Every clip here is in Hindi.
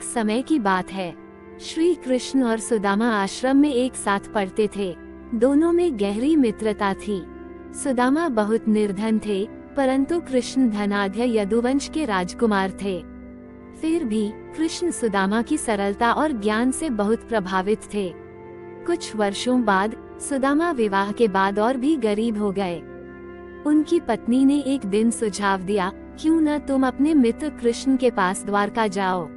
समय की बात है। श्री कृष्ण और सुदामा आश्रम में एक साथ पढ़ते थे। दोनों में गहरी मित्रता थी। सुदामा बहुत निर्धन थे, परंतु कृष्ण धनाढ्य यदुवंश के राजकुमार थे। फिर भी कृष्ण सुदामा की सरलता और ज्ञान से बहुत प्रभावित थे। कुछ वर्षों बाद सुदामा विवाह के बाद और भी गरीब हो गए। उनकी पत्नी ने एक दिन सुझाव दिया, क्यों न तुम अपने मित्र कृष्ण के पास द्वारका जाओ,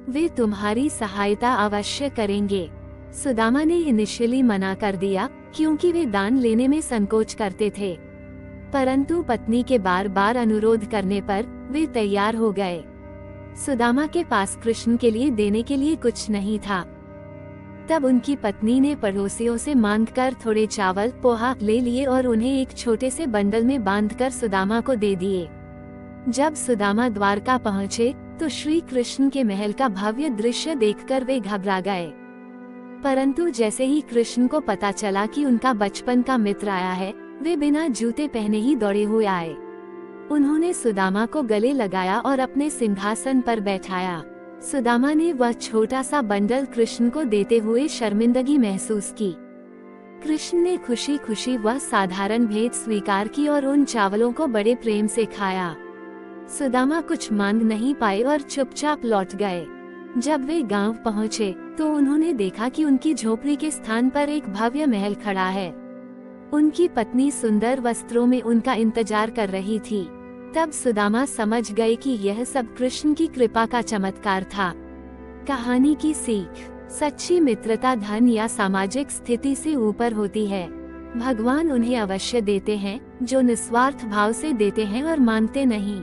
वे तुम्हारी सहायता अवश्य करेंगे। सुदामा ने इनिशियली मना कर दिया, क्योंकि वे दान लेने में संकोच करते थे, परंतु पत्नी के बार बार अनुरोध करने पर वे तैयार हो गए। सुदामा के पास कृष्ण के लिए देने के लिए कुछ नहीं था। तब उनकी पत्नी ने पड़ोसियों से मांगकर थोड़े चावल पोहा ले लिए और उन्हें एक छोटे से बंडल में बांधकर सुदामा को दे दिए। जब सुदामा द्वारका पहुँचे तो श्री कृष्ण के महल का भव्य दृश्य देखकर वे घबरा गए। परंतु जैसे ही कृष्ण को पता चला कि उनका बचपन का मित्र आया है, वे बिना जूते पहने ही दौड़े हुए आए। उन्होंने सुदामा को गले लगाया और अपने सिंहासन पर बैठाया। सुदामा ने वह छोटा सा बंडल कृष्ण को देते हुए शर्मिंदगी महसूस की। कृष्ण ने खुशी खुशी वह साधारण भेंट स्वीकार की और उन चावलों को बड़े प्रेम से खाया। सुदामा कुछ मांग नहीं पाए और चुपचाप लौट गए। जब वे गांव पहुंचे तो उन्होंने देखा कि उनकी झोपड़ी के स्थान पर एक भव्य महल खड़ा है। उनकी पत्नी सुंदर वस्त्रों में उनका इंतजार कर रही थी। तब सुदामा समझ गए कि यह सब कृष्ण की कृपा का चमत्कार था। कहानी की सीख, सच्ची मित्रता धन या सामाजिक स्थिति से ऊपर होती है। भगवान उन्हें अवश्य देते हैं जो निस्वार्थ भाव से देते हैं और मांगते नहीं।